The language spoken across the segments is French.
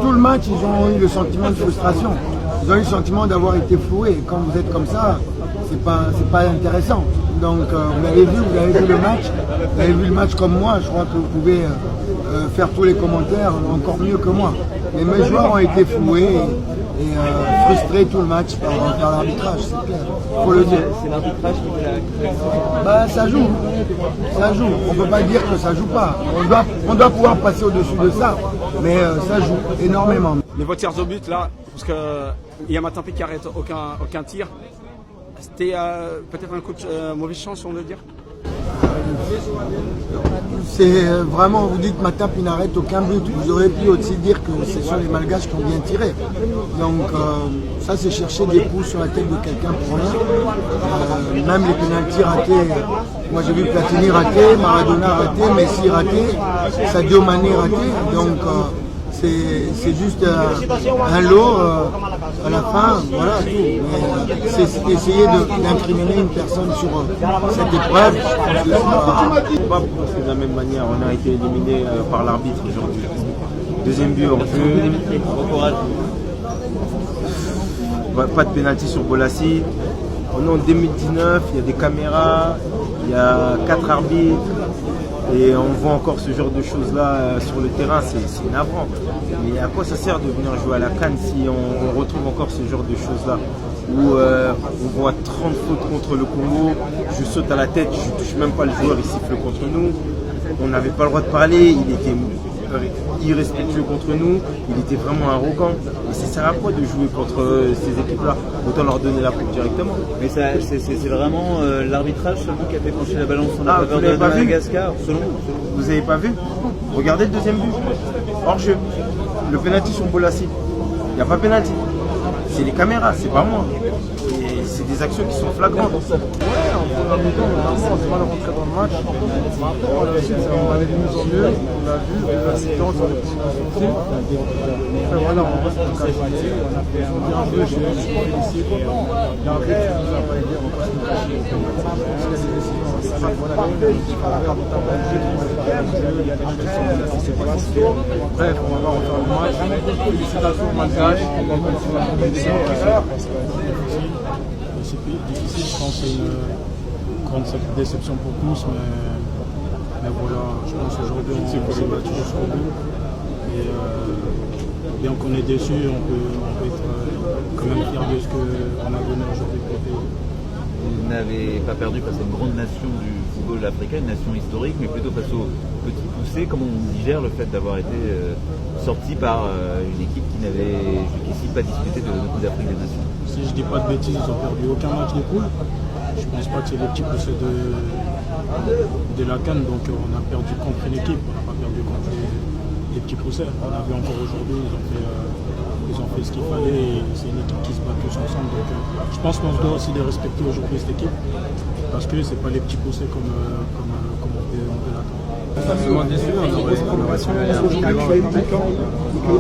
Tout le match, ils ont eu le sentiment de frustration. Ils ont eu le sentiment d'avoir été floués. Et quand vous êtes comme ça, c'est pas intéressant. Donc vous avez vu le match comme moi. Je crois que vous pouvez faire tous les commentaires encore mieux que moi. Mais mes joueurs ont été floués et frustrés tout le match par l'arbitrage, c'est clair. Faut le dire. C'est l'arbitrage qui fait la... Bah, ça joue. Ça joue. On ne peut pas dire que ça joue pas. On doit pouvoir passer au-dessus de ça. Mais ça joue énormément. Les vos tirs au but là, parce que il y a Matampi qui arrête aucun tir. C'était peut-être un coup de mauvaise chance, on veut dire. C'est vraiment, vous dites Matampi n'arrête aucun but. Vous auriez pu aussi dire que ce sont les Malgaches qui ont bien tiré. Donc ça, c'est chercher des pouces sur la tête de quelqu'un pour rien. Même les pénaltys ratés. Moi, j'ai vu Platini raté, Maradona raté, Messi raté, Sadio Mané raté. Donc c'est juste un lot à la fin, voilà tout. C'est essayer d'incriminer une personne sur cette épreuve. Pas penser de la même manière, on a été éliminé par l'arbitre aujourd'hui. Deuxième but hors jeu. Bon courage. Pas de pénalty sur Bolassi. On est en 2019, il y a des caméras, il y a 4 arbitres. Et on voit encore ce genre de choses-là sur le terrain, c'est navrant. Mais à quoi ça sert de venir jouer à la CAN si on retrouve encore ce genre de choses-là où on voit 30 fautes contre le Congo, je saute à la tête, je ne touche même pas le joueur, il siffle contre nous. On n'avait pas le droit de parler, il était irrespectueux contre nous, il était vraiment arrogant. Et ça sert à quoi de jouer contre ces équipes-là? Autant leur donner la coupe directement. Mais c'est vraiment l'arbitrage seulement qui a fait pencher la balance en faveur de Madagascar, selon vous? Vous n'avez pas vu? Regardez le deuxième but, hors jeu. Le penalty sur Bolassi, il n'y a pas penalty. C'est les caméras, c'est pas moi. Et c'est des actions qui sont flagrantes. Ouais, en première mi-temps, normalement, on s'est mal rentré dans le match. On avait des mises en mieux, on l'a vu, la séquence, on est aussi. Après, voilà, on reste en qualité, on a fait un bien jeu, je suis félicité. L'arbitre nous a pas aidé, on va pas se le cacher. Parce qu'il y a des décisions, voilà, il faut la carte de tabac, il y a des choses qui se passent. Bref, on va refaire le match. Félicitations aux Malgaches, on va continuer à compétition. C'est difficile, je pense, c'est une grande déception pour tous, mais voilà, je pense qu'aujourd'hui on s'est battu jusqu'au bout. Et bien qu'on est déçu, on peut être quand même fier de ce qu'on a donné aujourd'hui pour le pays. Vous n'avez pas perdu face à une grande nation du football africain, une nation historique, mais plutôt face aux petits poussés. Comment on digère le fait d'avoir été sorti par une équipe qui n'avait jusqu'ici pas disputé de Coupe d'Afrique des Nations? Si je dis pas de bêtises, ils n'ont perdu aucun match de poule. Je pense pas que c'est les petits poussés de la CAN, donc on a perdu contre une équipe, on n'a pas perdu contre les petits poussés. On a vu encore aujourd'hui, ils ont fait ce qu'il fallait et c'est une équipe qui se bat tous ensemble. Donc je pense qu'on se doit aussi de respecter aujourd'hui cette équipe parce que c'est pas les petits poussés comme on peut l'attendre. Absolument déçu, on aurait su aller un petit peu avant. On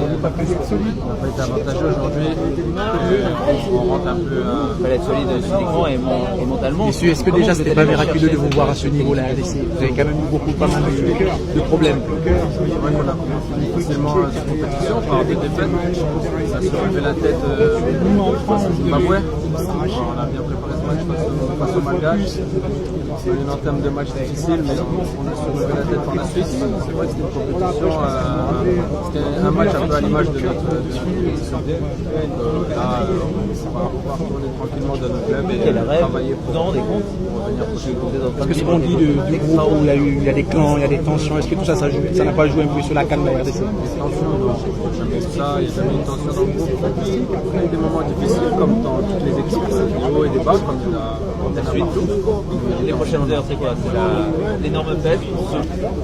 n'a pas été avantageux aujourd'hui. On rentre un peu. Il fallait être solide physiquement et mentalement. Messieurs, est-ce que déjà c'était pas miraculeux de vous voir à ce niveau-là, RDC? Vous avez quand même eu pas mal de problèmes. C'est vrai qu'on a commencé difficilement cette compétition par des défaites. Ça se relevait la tête face au Zimbabwe. On a bien préparé ce match face au Malgache. C'est une entame de match difficile, mais on a su relever la tête par la suite. C'est vrai que c'était une compétition, c'était un match un peu à l'image de notre compétition. Là, on va pouvoir tourner tranquillement dans notre club et travailler pour revenir prochain. Parce que ce qu'on dit du groupe où il y a des clans, il y a des tensions, est-ce que tout ça, ça n'a pas joué un peu sur la canne de la RDC? Des tensions, non. Jamais ça, il n'y a jamais une tension dans le groupe. On a eu des moments difficiles, comme dans toutes les équipes, des hauts et des bas, comme il a Suite. Les prochaines heures, c'est quoi? C'est l'énorme fête?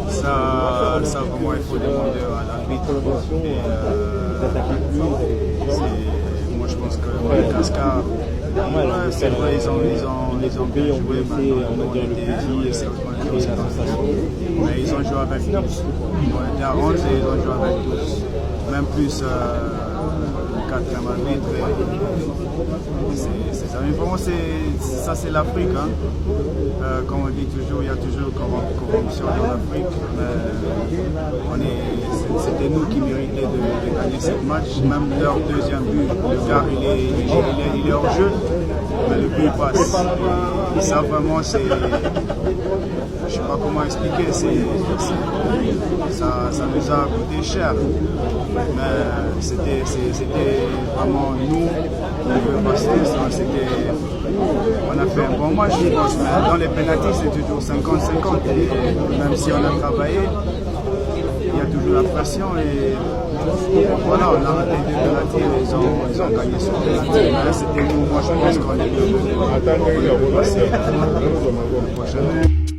Ça, vraiment, il faut demander à l'arbitre. Moi, je pense que les Cascars, c'est vrai, ils ont bien joué, maintenant, on était mais ils ont joué avec nous. On était à 11 et ils ont joué avec nous. Même plus le quatrième arbitre. Pour moi, ça c'est l'Afrique. Hein. Comme on dit toujours, il y a toujours corruption dans l'Afrique. On est c'était nous qui méritaient de gagner ce match. Même leur deuxième but, le gars il est hors jeu, mais le but passe. Et ça vraiment c'est, je sais pas comment expliquer, ça nous a coûté cher. Mais c'était vraiment nous qui pouvions passer. On a fait un bon match, je pense, mais dans les pénaltys c'est toujours 50-50. Même si on a travaillé, il y a toujours la pression et voilà, on a raté deux pénaltys et ils ont gagné sur pénalty. Mais c'était nous, moi je pense qu'on est passer la prochaine.